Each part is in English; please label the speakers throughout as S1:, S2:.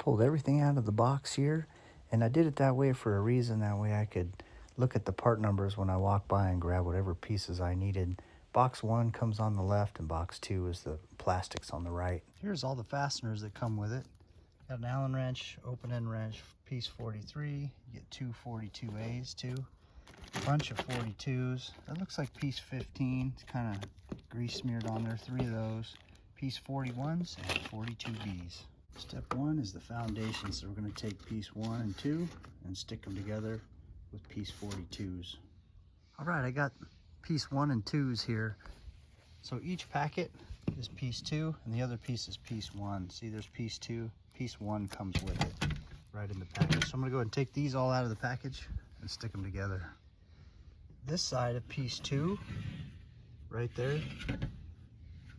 S1: pulled everything out of the box here, and I did it that way for a reason. That way I could look at the part numbers when I walk by and grab whatever pieces I needed. Box 1 comes on the left and box 2 is the plastics on the right. Here's all the fasteners that come with it. Got an Allen wrench, open end wrench, piece 43. You get two 42As too. A bunch of 42s. That looks like piece 15. It's kind of grease smeared on there. 3 of those. Piece 41s and 42Bs. Step 1 is the foundation. So we're going to take piece 1 and 2 and stick them together with piece 42s. All right, I got piece 1 and 2s here. So each packet is piece 2 and the other piece is piece 1. See, there's piece 2. Piece 1 comes with it right in the package. So I'm going to go ahead and take these all out of the package and stick them together. This side of piece 2 right there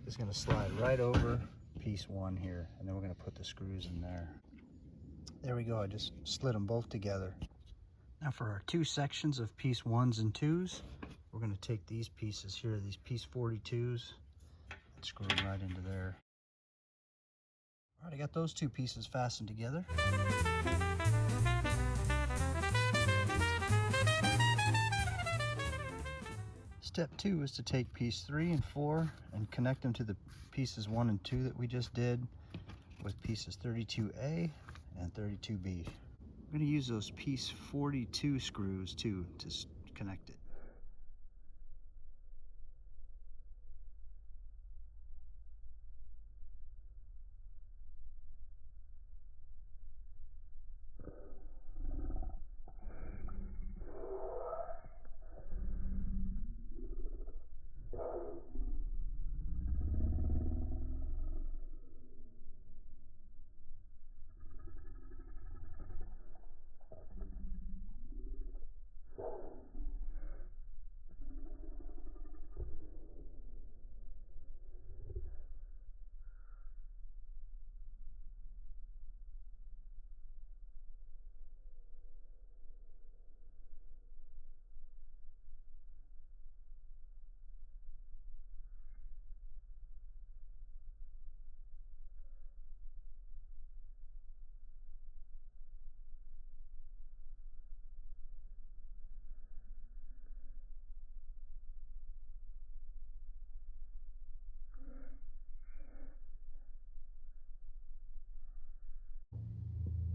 S1: is going to slide right over piece 1 here, and then we're going to put the screws in there. There we go. I just slid them both together. Now for our 2 sections of piece 1s and 2s, we're going to take these pieces here, these piece 42s, and screw them right into there. All right, I got those 2 pieces fastened together. Step 2 is to take piece 3 and 4 and connect them to the pieces 1 and 2 that we just did with pieces 32A and 32B. I'm going to use those piece 42 screws too to connect it.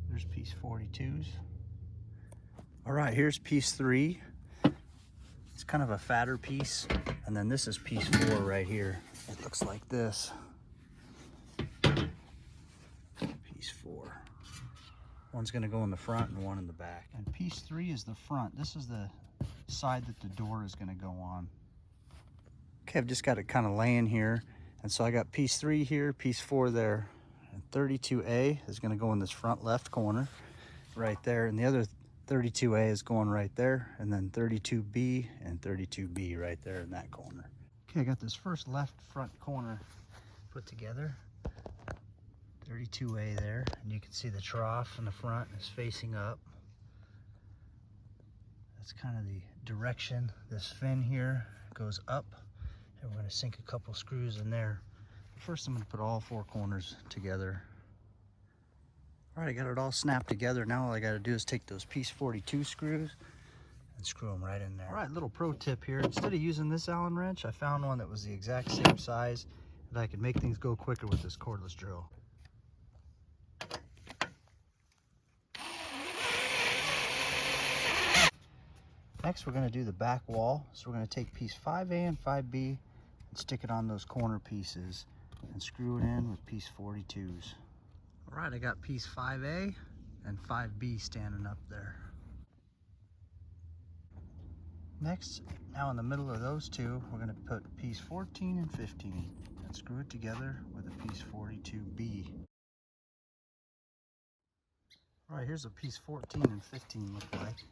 S1: There's piece 42s. All right, here's piece 3. It's kind of a fatter piece. And then this is piece 4 right here. It looks like this. Piece 4. One's gonna go in the front and one in the back. And piece 3 is the front. This is the side that the door is gonna go on. Okay, I've just got it kind of laying here. And so I got piece 3 here, piece 4 there. And 32A is gonna go in this front left corner right there. And the other 32A is going right there. And then 32B and 32B right there in that corner. Okay, I got this first left front corner put together. 32A there, and you can see the trough in the front is facing up. That's kind of the direction. This fin here goes up, and we're going to sink a couple screws in there. First, I'm going to put all 4 corners together. All right, I got it all snapped together. Now all I got to do is take those piece 42 screws and screw them right in there. All right, little pro tip here. Instead of using this Allen wrench, I found one that was the exact same size, and I could make things go quicker with this cordless drill. Next, we're going to do the back wall. So we're going to take piece 5A and 5B and stick it on those corner pieces and screw it in with piece 42s. All right, I got piece 5A and 5B standing up there. Next, now in the middle of those two, we're going to put piece 14 and 15 and screw it together with a piece 42B. All right, here's what piece 14 and 15 look like.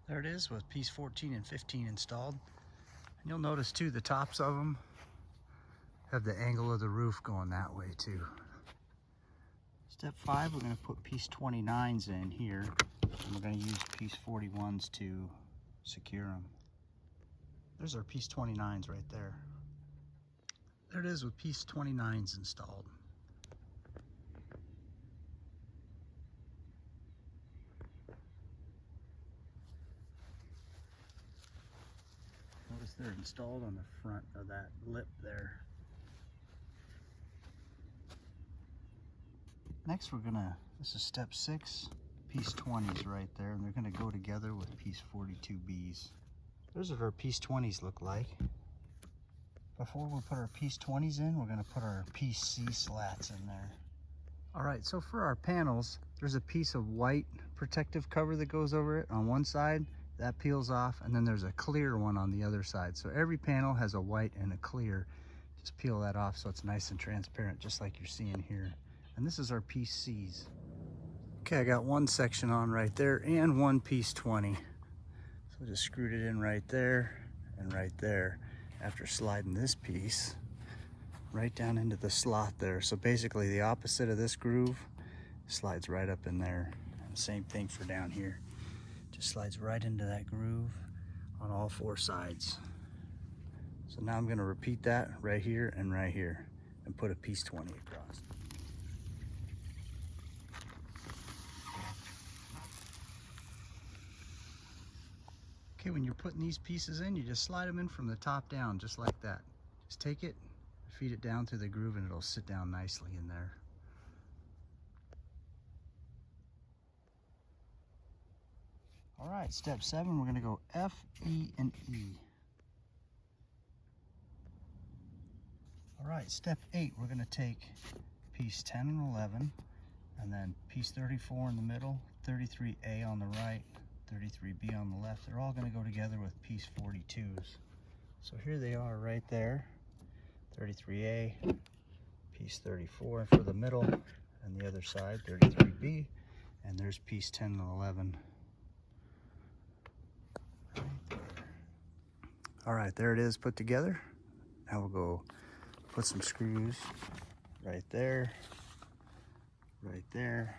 S1: There it is with piece 14 and 15 installed. And you'll notice too, the tops of them have the angle of the roof going that way too. It's Step 5, we're going to put piece 29s in here, and we're going to use piece 41s to secure them. There's our piece 29s right there. There it is with piece 29s installed. Notice they're installed on the front of that lip there. Next this is step 6, piece 20s right there, and they're gonna go together with piece 42Bs. Those are what our piece 20s look like. Before we put our piece 20s in, we're gonna put our piece C slats in there. All right, so for our panels, there's a piece of white protective cover that goes over it on one side, that peels off, and then there's a clear one on the other side. So every panel has a white and a clear. Just peel that off so it's nice and transparent, just like you're seeing here. And this is our piece C's. Okay, I got one section on right there and one piece 20. So I just screwed it in right there and right there after sliding this piece right down into the slot there. So basically the opposite of this groove slides right up in there. And same thing for down here. Just slides right into that groove on all 4 sides. So now I'm gonna repeat that right here and put a piece 20 across. Okay, when you're putting these pieces in, you just slide them in from the top down, just like that. Just take it, feed it down through the groove, and it'll sit down nicely in there. All right, step 7, we're gonna go F, E, and E. All right, step 8, we're gonna take piece 10 and 11, and then piece 34 in the middle, 33A on the right, 33B on the left. They're all gonna go together with piece 42s. So here they are right there, 33A, piece 34 for the middle, and the other side, 33B, and there's piece 10 and 11. Right there. All right, there it is put together. Now we'll go put some screws right there, and right there.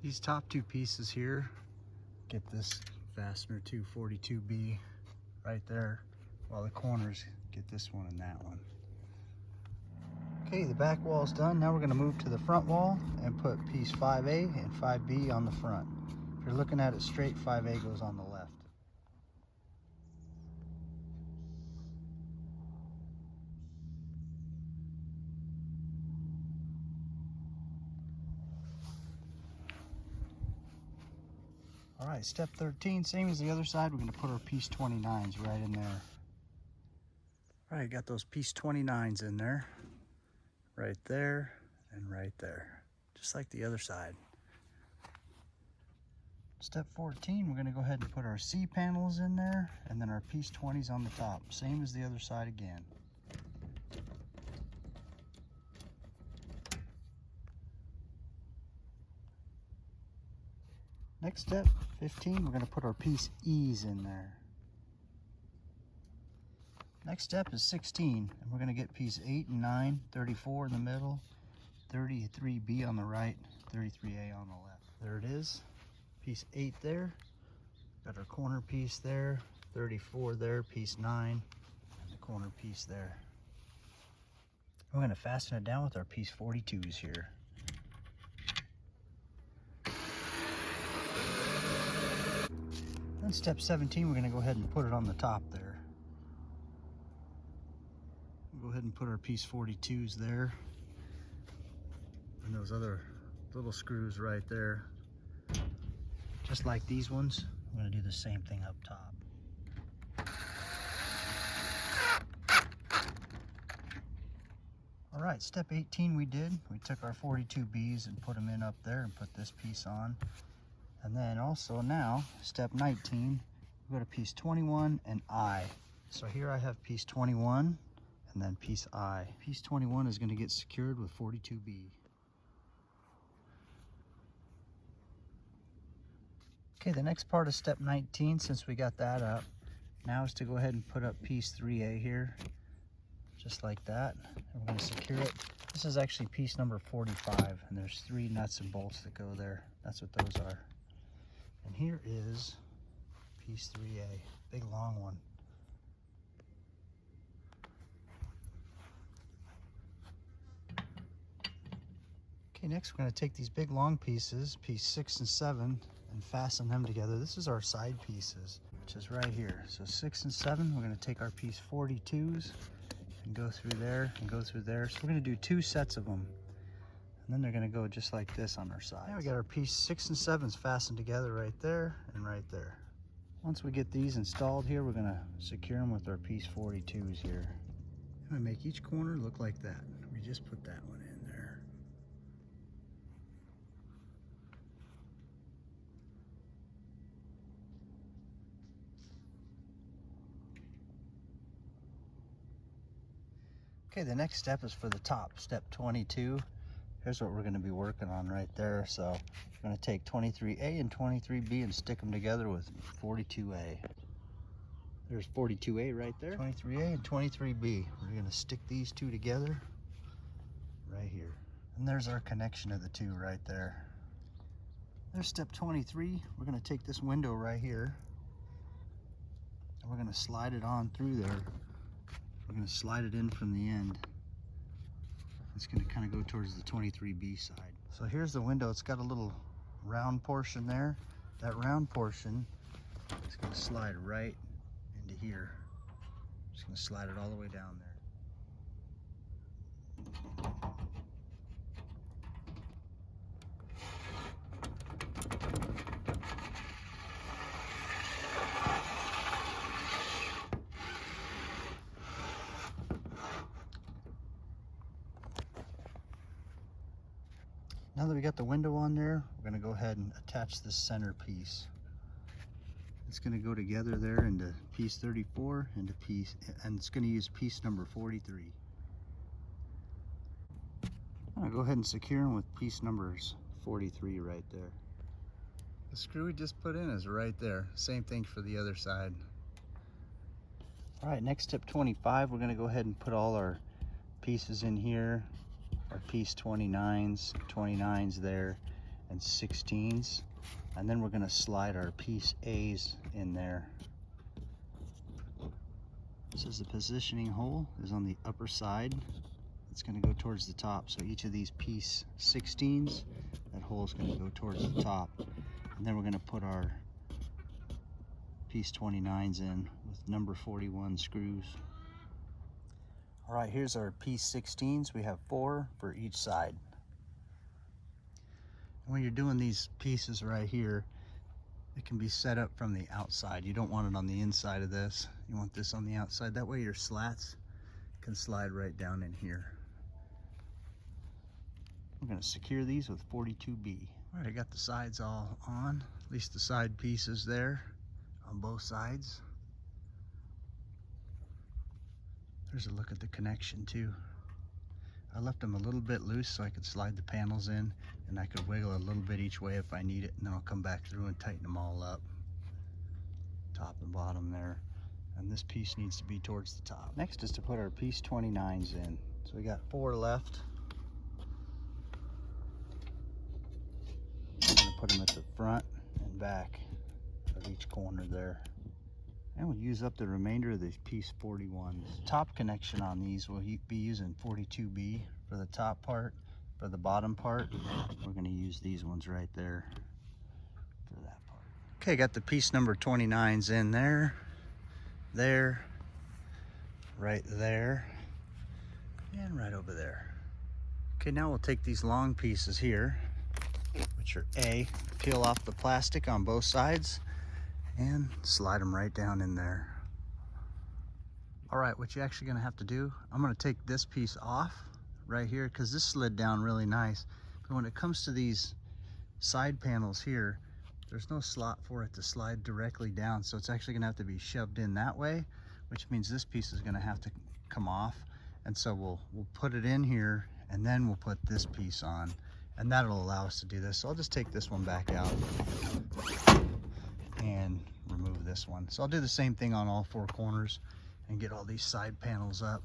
S1: These top 2 pieces here, get this fastener to 42B right there, while the corners get this one and that one. Okay, the back wall's done. Now we're gonna move to the front wall and put piece 5A and 5B on the front. If you're looking at it straight, 5A goes on the left. All right, step 13, same as the other side, we're gonna put our piece 29s right in there. All right, got those piece 29s in there, right there, and right there, just like the other side. Step 14, we're gonna go ahead and put our C panels in there, and then our piece 20s on the top, same as the other side again. Next step, 15, we're gonna put our piece E's in there. Next step is 16, and we're gonna get piece 8 and 9, 34 in the middle, 33B on the right, 33A on the left. There it is, piece 8 there. Got our corner piece there, 34 there, piece 9, and the corner piece there. We're gonna fasten it down with our piece 42s here. Then step 17, we're gonna go ahead and put it on the top there. We'll go ahead and put our piece 42s there. And those other little screws right there. Just like these ones, I'm gonna do the same thing up top. All right, step 18 we did. We took our 42Bs and put them in up there and put this piece on. And then also now, step 19, we go to piece 21 and I. So here I have piece 21 and then piece I. Piece 21 is gonna get secured with 42B. Okay, the next part of step 19, since we got that up, now is to go ahead and put up piece 3A here, just like that. And we're going to secure it. This is actually piece number 45, and there's 3 nuts and bolts that go there. That's what those are. And here is piece 3A, big long one. Okay, next we're going to take these big long pieces, piece 6 and 7, and fasten them together. This is our side pieces, which is right here. So 6 and 7, we're going to take our piece 42s and go through there and go through there. So we're going to do 2 sets of them, and then they're going to go just like this on our side. Now we got our piece 6 and 7s fastened together right there and right there. Once we get these installed here, we're going to secure them with our piece 42s here. I'm going to make each corner look like that. We just put that one in there. Okay, the next step is for the top, step 22. Here's what we're going to be working on right there. So we're going to take 23A and 23B and stick them together with 42A. There's 42A right there. 23A and 23B. We're going to stick these 2 together right here. And there's our connection of the 2 right there. There's step 23. We're going to take this window right here, and we're going to slide it on through there. We're going to slide it in from the end. It's going to kind of go towards the 23B side. So here's the window. It's got a little round portion there. That round portion is going to slide right into here. Just going to slide it all the way down there. Now that we got the window on there, we're going to go ahead and attach this center piece. It's going to go together there into piece 34 and it's going to use piece number 43. I'm going to go ahead and secure them with piece numbers 43 right there. The screw we just put in is right there. Same thing for the other side. All right, next step 25, we're going to go ahead and put all our pieces in here. Our piece 29s there, and 16s, and then we're going to slide our piece A's in there. This is the positioning hole is on the upper side. It's going to go towards the top, so each of these piece 16s, that hole is going to go towards the top, and then we're going to put our piece 29s in with number 41 screws. All right, here's our piece 16s. We have 4 for each side. And when you're doing these pieces right here, it can be set up from the outside. You don't want it on the inside of this. You want this on the outside. That way your slats can slide right down in here. We're going to secure these with 42B. All right, I got the sides all on, at least the side pieces there on both sides. There's a look at the connection too. I left them a little bit loose so I could slide the panels in, and I could wiggle a little bit each way if I need it, and then I'll come back through and tighten them all up. Top and bottom there. And this piece needs to be towards the top. Next is to put our piece 29s in. So we got 4 left. I'm gonna put them at the front and back of each corner there. And we'll use up the remainder of these piece 41s. Top connection on these, we'll be using 42B for the top part. For the bottom part, we're going to use these ones right there for that part. Okay, got the piece number 29s in there, right there, and right over there. Okay, now we'll take these long pieces here, which are A, peel off the plastic on both sides, and slide them right down in there. All right, what you're actually gonna have to do, I'm gonna take this piece off right here because this slid down really nice. But when it comes to these side panels here, there's no slot for it to slide directly down. So it's actually gonna have to be shoved in that way, which means this piece is gonna have to come off. And so we'll put it in here, and then we'll put this piece on, and that'll allow us to do this. So I'll just take this one back out. and remove this one. So I'll do the same thing on all 4 corners and get all these side panels up.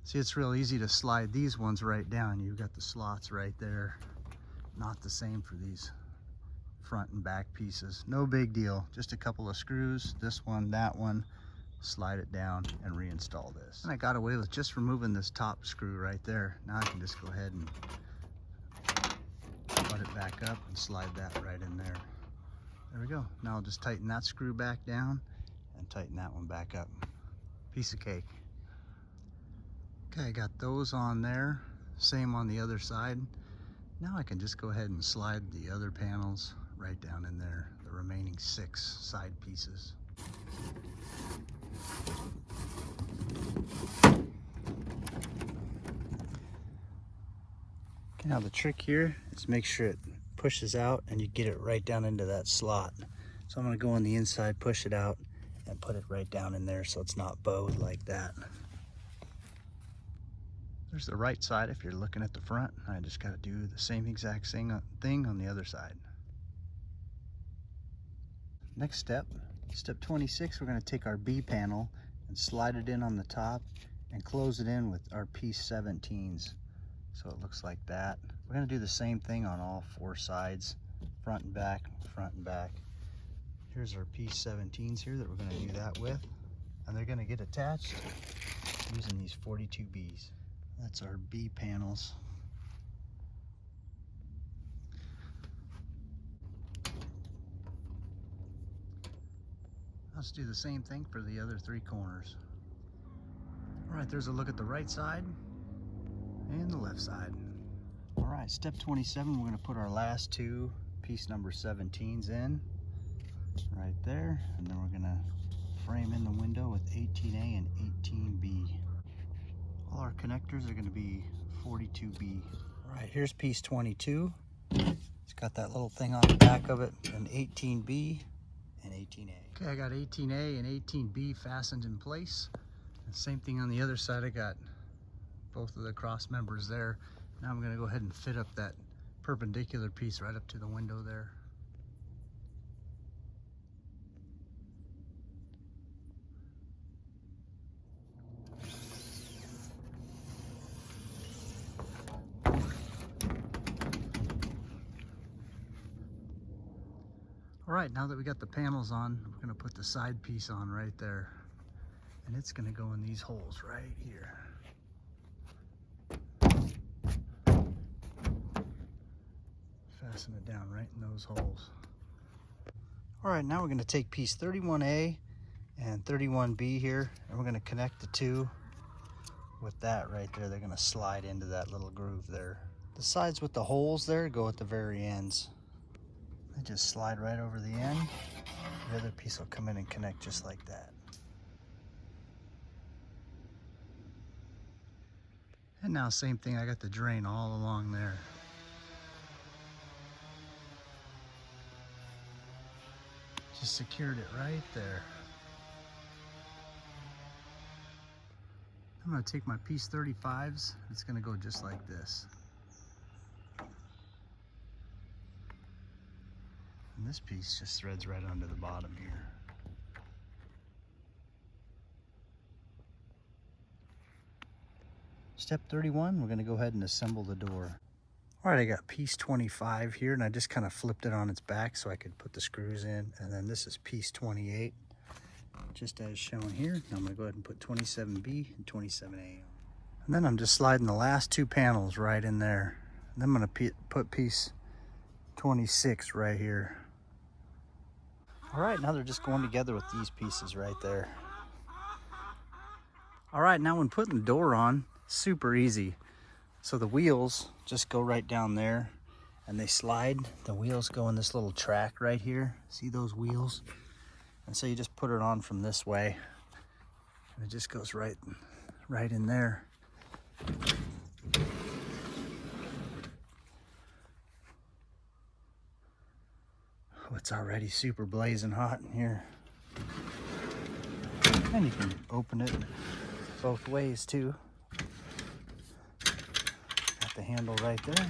S1: See, it's real easy to slide these ones right down. You've got the slots right there. Not the same for these front and back pieces. No big deal, just a couple of screws, this one, that one, slide it down and reinstall this. And I got away with just removing this top screw right there. Now I can just go ahead and butt it back up and slide that right in there. There we go. Now I'll just tighten that screw back down and tighten that one back up. Piece of cake. Okay, I got those on there. Same on the other side. Now I can just go ahead and slide the other panels right down in there, the remaining 6 side pieces. Okay, now the trick here is make sure it pushes out and you get it right down into that slot. So I'm going to go on the inside, push it out, and put it right down in there so it's not bowed like that. There's the right side if you're looking at the front. I just got to do the same exact thing on the other side. Next step, step 26, we're going to take our B panel and slide it in on the top and close it in with our piece 17s. So it looks like that. We're going to do the same thing on all 4 sides, front and back, front and back. Here's our piece 17s here that we're going to do that with. And they're going to get attached using these 42Bs. That's our B panels. Let's do the same thing for the other 3 corners. All right, there's a look at the right side and the left side. All right, step 27, we're going to put our last 2 piece number 17s in right there, and then we're going to frame in the window with 18A and 18B. All our connectors are going to be 42B. All right, here's piece 22. It's got that little thing on the back of it, and 18B and 18A. Okay, I got 18A and 18B fastened in place. And same thing on the other side. I got both of the cross members there. Now I'm going to go ahead and fit up that perpendicular piece right up to the window there. All right, now that we got the panels on, we're gonna put the side piece on right there. And it's gonna go in these holes right here. Fasten it down right in those holes. All right, now we're gonna take piece 31A and 31B here, and we're gonna connect the 2 with that right there. They're gonna slide into that little groove there. The sides with the holes there go at the very ends. They just slide right over the end. The other piece will come in and connect just like that. And now same thing, I got the drain all along there. Just secured it right there. I'm gonna take my piece 35s. It's gonna go just like this. And this piece just threads right onto the bottom here. Step 31, we're going to go ahead and assemble the door. All right, I got piece 25 here, and I just kind of flipped it on its back so I could put the screws in. And then this is piece 28, just as shown here. Now I'm going to go ahead and put 27B and 27A on. And then I'm just sliding the last 2 panels right in there. And then I'm going to put piece 26 right here. All right, now they're just going together with these pieces right there. All right, now when putting the door on, super easy. So the wheels just go right down there and they slide. The wheels go in this little track right here. See those wheels? And so you just put it on from this way and it just goes right in there. Oh, it's already super blazing hot in here. And you can open it both ways too. Got the handle right there.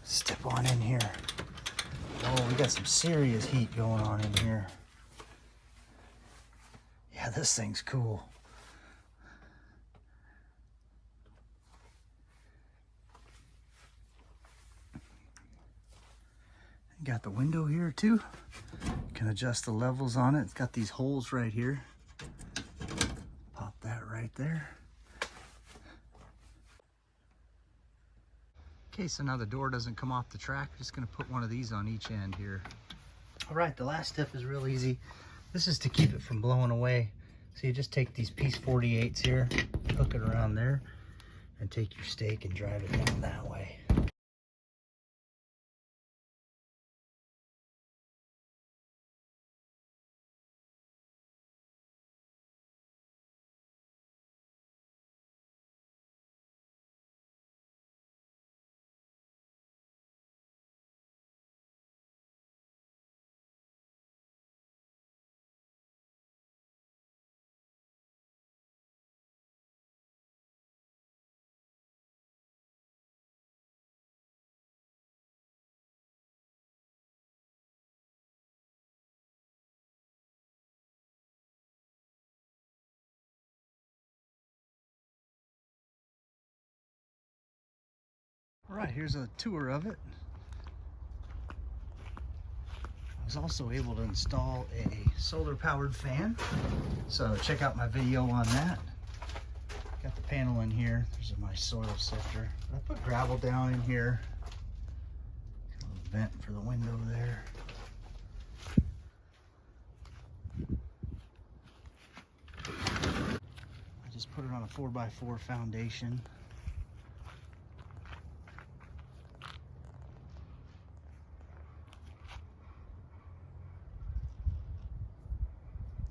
S1: Step on in here. Oh, we got some serious heat going on in here. Yeah, this thing's cool. Got the window here too. Can adjust the levels on it. It's got these holes right here. Pop that right there. Okay, so now the door doesn't come off the track. I'm just gonna put one of these on each end here. All right, the last step is real easy. This is to keep it from blowing away. So you just take these piece 48s here, hook it around there, and take your stake and drive it down that way. All right, here's a tour of it. I was also able to install a solar powered fan. So check out my video on that. Got the panel in here. There's my soil sifter. I put gravel down in here. Got a little vent for the window there. I just put it on a 4x4 foundation.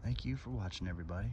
S1: Thank you for watching, everybody.